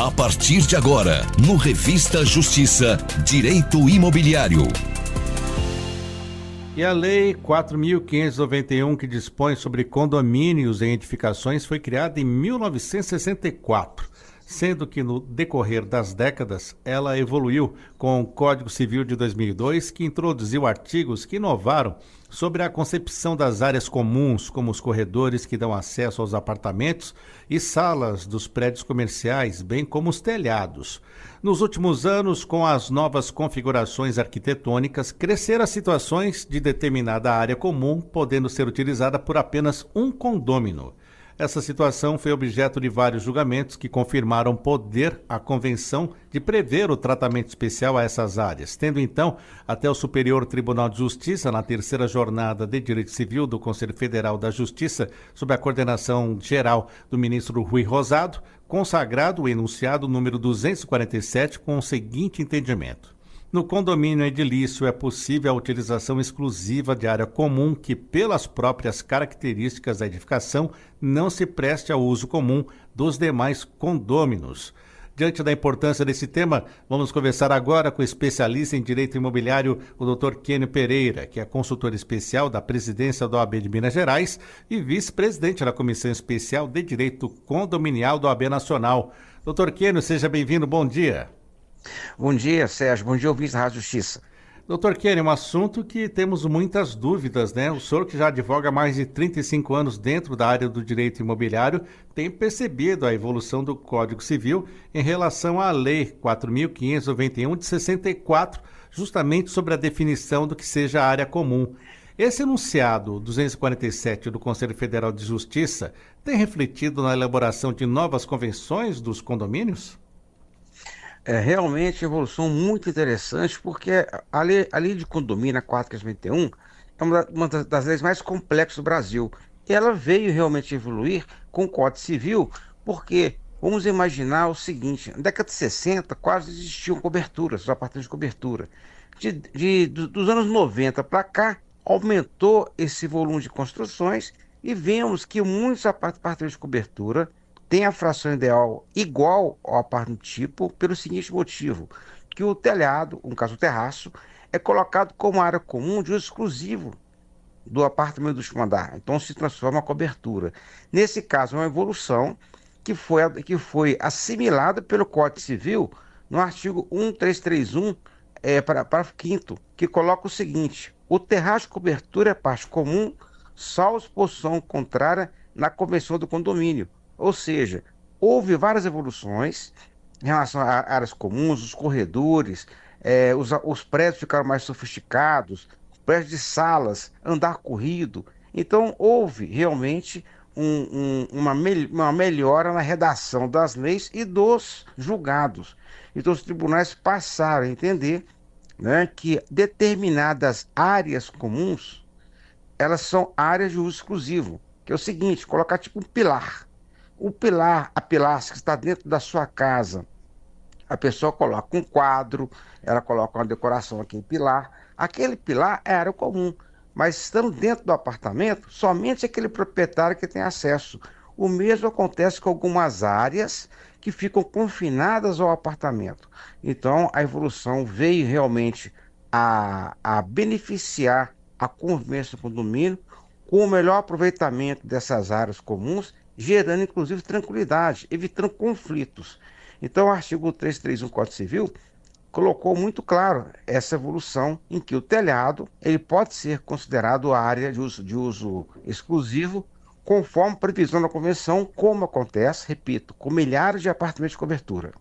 A partir de agora, no Revista Justiça, Direito Imobiliário. E a Lei 4.591, que dispõe sobre condomínios em edificações, foi criada em 1964, sendo que no decorrer das décadas ela evoluiu com o Código Civil de 2002, que introduziu artigos que inovaram sobre a concepção das áreas comuns, como os corredores que dão acesso aos apartamentos e salas dos prédios comerciais, bem como os telhados. Nos últimos anos, com as novas configurações arquitetônicas, cresceram as situações de determinada área comum, podendo ser utilizada por apenas um condômino. Essa situação foi objeto de vários julgamentos que confirmaram poder a Convenção de prever o tratamento especial a essas áreas, tendo então até o Superior Tribunal de Justiça, na terceira jornada de Direito Civil do Conselho Federal da Justiça, sob a coordenação geral do ministro Rui Rosado, consagrado o enunciado número 247 com o seguinte entendimento. No condomínio edilício é possível a utilização exclusiva de área comum que, pelas próprias características da edificação, não se preste ao uso comum dos demais condôminos. Diante da importância desse tema, vamos conversar agora com o especialista em direito imobiliário, o Dr. Kênio Pereira, que é consultor especial da presidência da OAB de Minas Gerais e vice-presidente da Comissão Especial de Direito Condominial da OAB Nacional. Dr. Kênio, seja bem-vindo, bom dia. Bom dia, Sérgio. Bom dia, ouvintes da Rádio Justiça. Doutor Kênio, um assunto que temos muitas dúvidas, né? O senhor, que já advoga há mais de 35 anos dentro da área do direito imobiliário, tem percebido a evolução do Código Civil em relação à Lei 4.591 de 64, justamente sobre a definição do que seja a área comum. Esse enunciado 247 do Conselho Federal de Justiça tem refletido na elaboração de novas convenções dos condomínios? É realmente uma evolução muito interessante, porque a lei de condomínio, a 4.591, é uma das leis mais complexas do Brasil. E ela veio realmente evoluir com o Código Civil, porque vamos imaginar o seguinte: na década de 60 quase existiam coberturas, os apartamentos de cobertura. Dos anos 90 para cá, aumentou esse volume de construções e vemos que muitos apartamentos de cobertura tem a fração ideal igual ao apartamento tipo, pelo seguinte motivo, que o telhado, no caso o terraço, é colocado como área comum de uso exclusivo do apartamento do último andar, então se transforma em cobertura. Nesse caso, é uma evolução que foi assimilada pelo Código Civil no artigo 1331, parágrafo 5º, que coloca o seguinte: o terraço de cobertura é parte comum, salvo exposição contrária na Convenção do Condomínio. Ou seja, houve várias evoluções em relação a áreas comuns, os corredores, os prédios ficaram mais sofisticados, prédios de salas, andar corrido. Então, houve realmente uma melhora na redação das leis e dos julgados. Então, os tribunais passaram a entender, né, que determinadas áreas comuns, elas são áreas de uso exclusivo, que é o seguinte: colocar tipo um pilar. A pilastra que está dentro da sua casa, a pessoa coloca um quadro, ela coloca uma decoração aqui em pilar. Aquele pilar é área comum, mas estando dentro do apartamento, somente aquele proprietário que tem acesso. O mesmo acontece com algumas áreas que ficam confinadas ao apartamento. Então, a evolução veio realmente a beneficiar a convivência do condomínio com o melhor aproveitamento dessas áreas comuns, gerando inclusive tranquilidade, evitando conflitos. Então, o artigo 331 do Código Civil colocou muito claro essa evolução em que o telhado ele pode ser considerado área de uso exclusivo, conforme previsão da Convenção, como acontece, repito, com milhares de apartamentos de cobertura.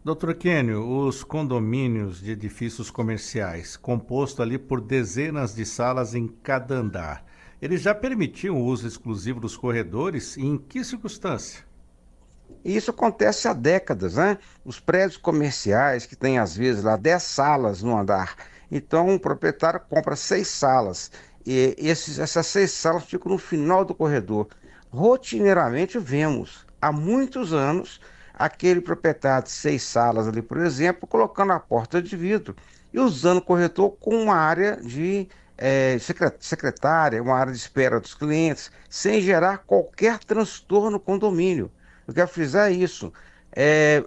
Doutor Kênio, os condomínios de edifícios comerciais, composto ali por dezenas de salas em cada andar, eles já permitiam o uso exclusivo dos corredores e em que circunstância? Isso acontece há décadas, né? Os prédios comerciais que têm às vezes lá 10 salas no andar. Então o proprietário compra 6 salas e essas 6 salas ficam no final do corredor. Rotineiramente vemos, há muitos anos, aquele proprietário de 6 salas ali, por exemplo, colocando a porta de vidro e usando o corredor como uma área de secretária, uma área de espera dos clientes, sem gerar qualquer transtorno no condomínio. Eu quero frisar isso.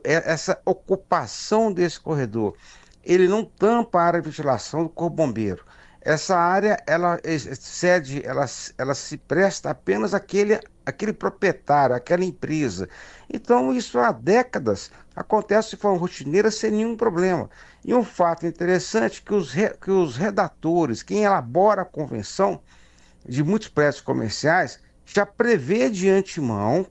Essa ocupação desse corredor, ele não tampa a área de ventilação do Corpo Bombeiro. Essa área, ela se presta apenas àquele proprietário, àquela empresa. Então, isso há décadas acontece de forma rotineira sem nenhum problema. E um fato interessante é que os redatores, quem elabora a convenção de muitos prédios comerciais, já prevê de antemão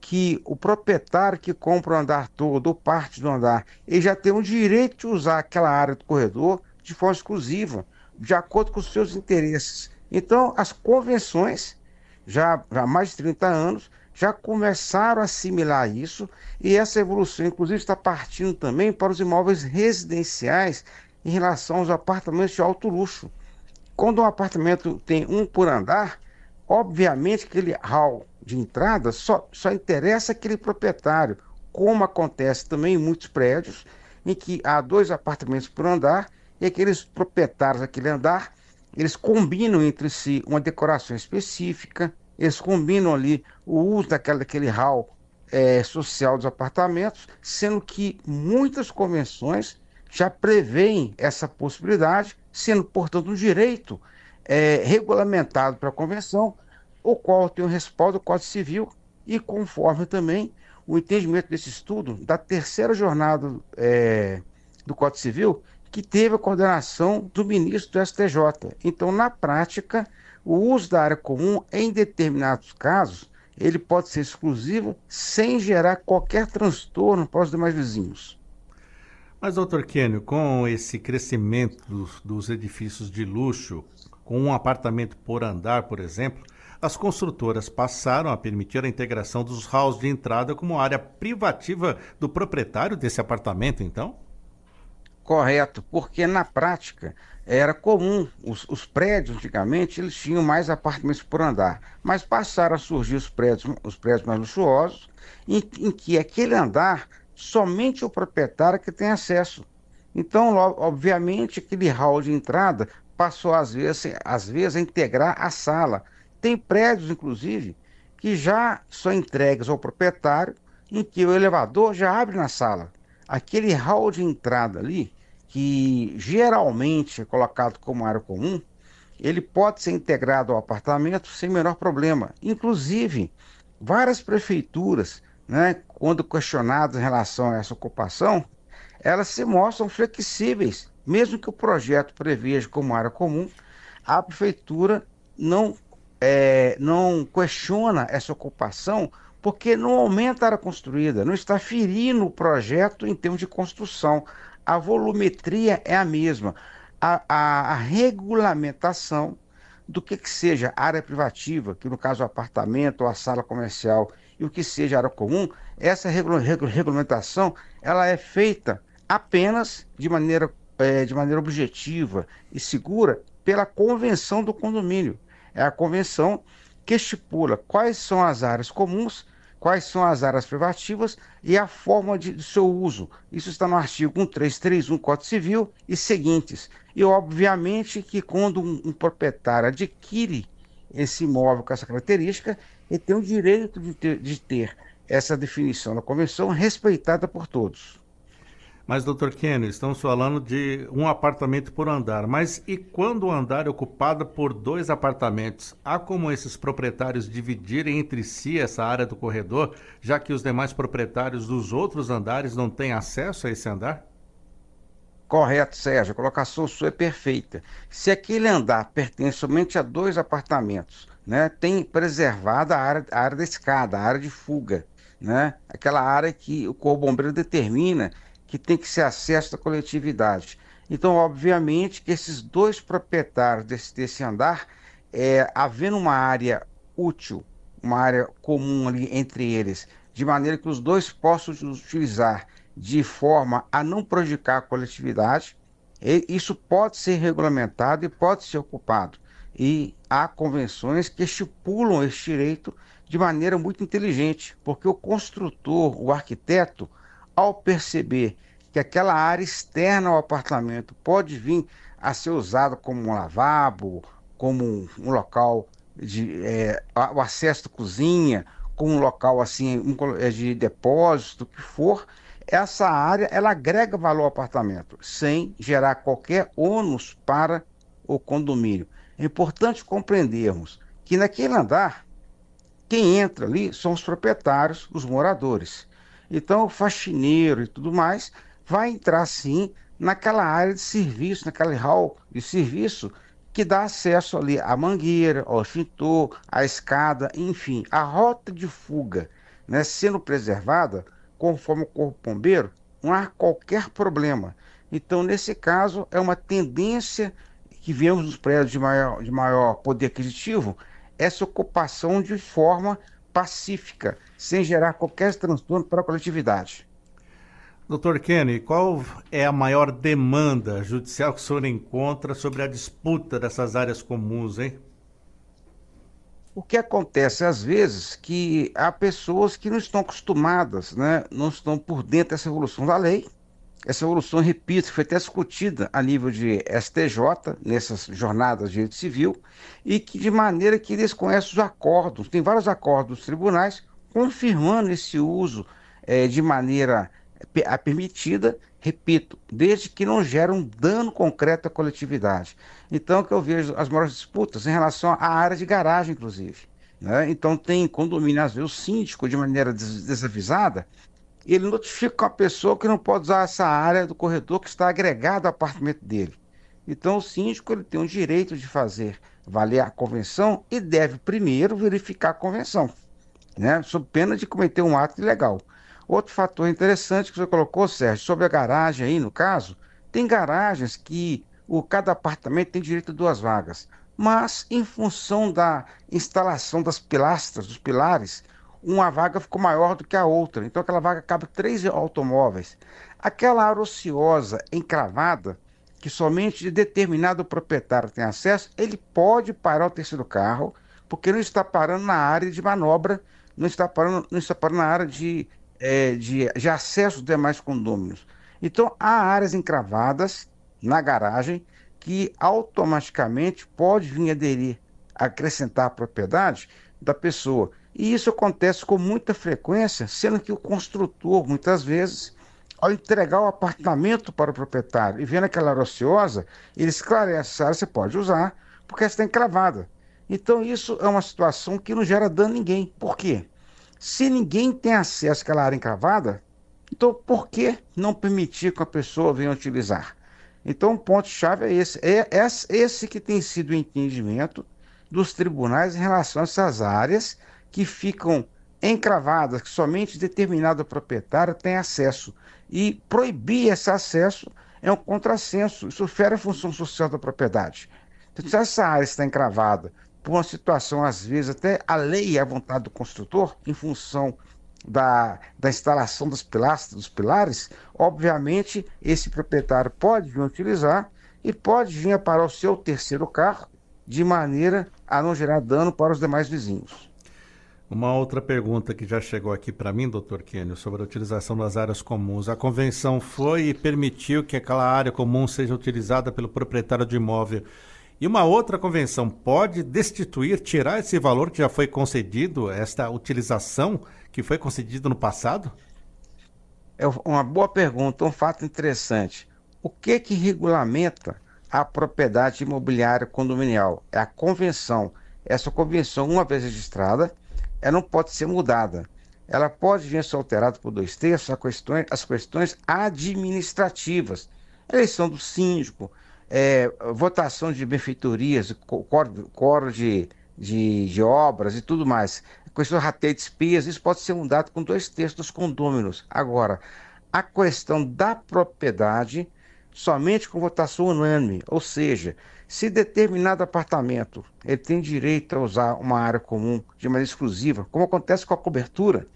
que o proprietário que compra o andar todo ou parte do andar, ele já tem o direito de usar aquela área do corredor de forma exclusiva, de acordo com os seus interesses. Então, as convenções, já há mais de 30 anos, já começaram a assimilar isso, e essa evolução, inclusive, está partindo também para os imóveis residenciais em relação aos apartamentos de alto luxo. Quando um apartamento tem um por andar, obviamente aquele hall de entrada só interessa aquele proprietário, como acontece também em muitos prédios, em que há 2 apartamentos por andar, e aqueles proprietários daquele andar, eles combinam entre si uma decoração específica, eles combinam ali o uso daquele hall social dos apartamentos, sendo que muitas convenções já prevêem essa possibilidade, sendo, portanto, um direito regulamentado pela convenção, o qual tem o respaldo do Código Civil e conforme também o entendimento desse estudo da terceira jornada do Código Civil, que teve a coordenação do ministro do STJ. Então, na prática, o uso da área comum, em determinados casos, ele pode ser exclusivo sem gerar qualquer transtorno para os demais vizinhos. Mas, doutor Kênio, com esse crescimento dos edifícios de luxo, com um apartamento por andar, por exemplo, as construtoras passaram a permitir a integração dos halls de entrada como área privativa do proprietário desse apartamento, então? Correto, porque na prática era comum, os prédios antigamente eles tinham mais apartamentos por andar, mas passaram a surgir os prédios mais luxuosos, em que aquele andar somente o proprietário que tem acesso. Então, obviamente, aquele hall de entrada passou às vezes a integrar a sala. Tem prédios, inclusive, que já são entregues ao proprietário, em que o elevador já abre na sala. Aquele hall de entrada ali, que geralmente é colocado como área comum, ele pode ser integrado ao apartamento sem menor problema. Inclusive, várias prefeituras, né, quando questionadas em relação a essa ocupação, elas se mostram flexíveis. Mesmo que o projeto preveja como área comum, a prefeitura não questiona essa ocupação, porque não aumenta a área construída, não está ferindo o projeto em termos de construção. A volumetria é a mesma. A regulamentação do que seja área privativa, que no caso é o apartamento ou a sala comercial, e o que seja área comum, essa regulamentação ela é feita apenas de maneira objetiva e segura pela convenção do condomínio. É a convenção que estipula quais são as áreas comuns, quais são as áreas privativas e a forma de seu uso. Isso está no artigo 1331 do Código Civil e seguintes. E, obviamente, que quando um proprietário adquire esse imóvel com essa característica, ele tem o direito de ter essa definição da convenção respeitada por todos. Mas, doutor Kênio, estamos falando de um apartamento por andar. Mas e quando o andar é ocupado por 2 apartamentos? Há como esses proprietários dividirem entre si essa área do corredor, já que os demais proprietários dos outros andares não têm acesso a esse andar? Correto, Sérgio. A colocação sua é perfeita. Se aquele andar pertence somente a 2 apartamentos, né, tem preservada a área da escada, a área de fuga, né, aquela área que o Corpo Bombeiro determina que tem que ser acesso da coletividade. Então, obviamente, que esses 2 proprietários desse andar, havendo uma área útil, uma área comum ali entre eles, de maneira que os 2 possam utilizar de forma a não prejudicar a coletividade, isso pode ser regulamentado e pode ser ocupado. E há convenções que estipulam esse direito de maneira muito inteligente, porque o construtor, o arquiteto, ao perceber que aquela área externa ao apartamento pode vir a ser usada como um lavabo, como um local de o acesso à cozinha, com um local assim de depósito, o que for, essa área ela agrega valor ao apartamento, sem gerar qualquer ônus para o condomínio. É importante compreendermos que naquele andar, quem entra ali são os proprietários, os moradores. Então, o faxineiro e tudo mais vai entrar sim naquela área de serviço, naquele hall de serviço que dá acesso ali à mangueira, ao extintor, à escada, enfim, a rota de fuga, né, sendo preservada, conforme o Corpo Bombeiro, não há qualquer problema. Então, nesse caso, é uma tendência que vemos nos prédios de maior poder aquisitivo, essa ocupação de forma pacífica, sem gerar qualquer transtorno para a coletividade. Doutor Kenny, qual é a maior demanda judicial que o senhor encontra sobre a disputa dessas áreas comuns, hein? O que acontece às vezes que há pessoas que não estão acostumadas, né, não estão por dentro dessa evolução da lei. Essa evolução, repito, foi até discutida a nível de STJ, nessas jornadas de direito civil, e que de maneira que eles conhecem os acordos, tem vários acordos dos tribunais confirmando esse uso de maneira permitida, repito, desde que não gere um dano concreto à coletividade. Então, que eu vejo as maiores disputas em relação à área de garagem, inclusive, né? Então, tem condomínio, às vezes, o síndico, de maneira desavisada, ele notifica a pessoa que não pode usar essa área do corredor que está agregado ao apartamento dele. Então, o síndico ele tem o direito de fazer valer a convenção e deve primeiro verificar a convenção, né, sob pena de cometer um ato ilegal. Outro fator interessante que você colocou, Sérgio, sobre a garagem aí, no caso, tem garagens que cada apartamento tem direito a 2 vagas, mas em função da instalação das pilastras, dos pilares, uma vaga ficou maior do que a outra, então aquela vaga cabe 3 automóveis. Aquela área ociosa, encravada, que somente de determinado proprietário tem acesso, ele pode parar o terceiro carro, porque não está parando na área de manobra, não está parando na área de acesso dos demais condôminos. Então, há áreas encravadas na garagem que automaticamente pode vir aderir, acrescentar a propriedade da pessoa. E isso acontece com muita frequência, sendo que o construtor, muitas vezes, ao entregar o apartamento para o proprietário e vendo aquela área ociosa, ele esclarece: essa área você pode usar, porque ela está encravada. Então isso é uma situação que não gera dano a ninguém. Por quê? Se ninguém tem acesso àquela área encravada, então por que não permitir que a pessoa venha utilizar? Então o ponto-chave é esse. É esse que tem sido o entendimento dos tribunais em relação a essas áreas que ficam encravadas, que somente determinado proprietário tem acesso. E proibir esse acesso é um contrassenso, isso fere a função social da propriedade. Então, se essa área está encravada por uma situação, às vezes, até a lei e a vontade do construtor, em função da instalação dos pilastras, dos pilares, obviamente, esse proprietário pode vir utilizar e pode vir para o seu terceiro carro, de maneira a não gerar dano para os demais vizinhos. Uma outra pergunta que já chegou aqui para mim, doutor Kenny, sobre a utilização das áreas comuns. A convenção foi e permitiu que aquela área comum seja utilizada pelo proprietário de imóvel. E uma outra convenção pode destituir, tirar esse valor que já foi concedido, esta utilização que foi concedida no passado? É uma boa pergunta, um fato interessante. O que regulamenta a propriedade imobiliária condominial? É a convenção. Essa convenção, uma vez registrada, ela não pode ser mudada. Ela pode vir a ser alterada por 2/3 as questões administrativas. Eleição do síndico, votação de benfeitorias, coro de obras e tudo mais. A questão de rateio de despesas, isso pode ser mudado com 2/3 dos condôminos. Agora, a questão da propriedade, somente com votação unânime, ou seja, se determinado apartamento ele tem direito a usar uma área comum de maneira exclusiva, como acontece com a cobertura,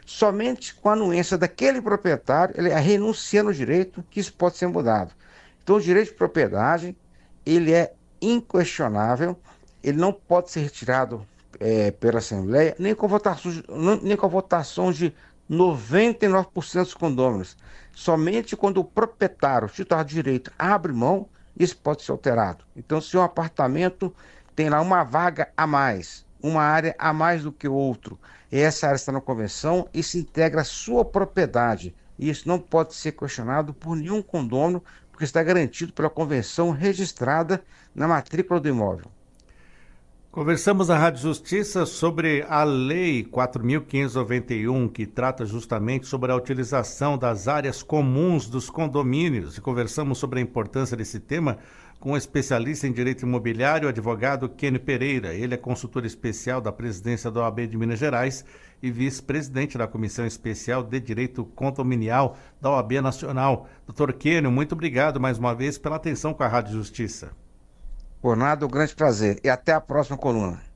somente com a anuência daquele proprietário, ele renuncia no direito, que isso pode ser mudado. Então, o direito de propriedade, ele é inquestionável, ele não pode ser retirado pela Assembleia, nem com a votação de 99% dos condôminos. Somente quando o proprietário, o titular de direito, abre mão, isso pode ser alterado. Então, se um apartamento tem lá uma vaga a mais, uma área a mais do que outro. Essa área está na convenção e se integra à sua propriedade. E isso não pode ser questionado por nenhum condômino, porque está garantido pela convenção registrada na matrícula do imóvel. Conversamos na Rádio Justiça sobre a Lei 4.591, que trata justamente sobre a utilização das áreas comuns dos condomínios. E conversamos sobre a importância desse tema com o especialista em direito imobiliário, o advogado Kenny Pereira. Ele é consultor especial da presidência da OAB de Minas Gerais e vice-presidente da Comissão Especial de Direito Condominial da OAB Nacional. Doutor Kenny, muito obrigado mais uma vez pela atenção com a Rádio Justiça. Por nada, um grande prazer. E até a próxima coluna.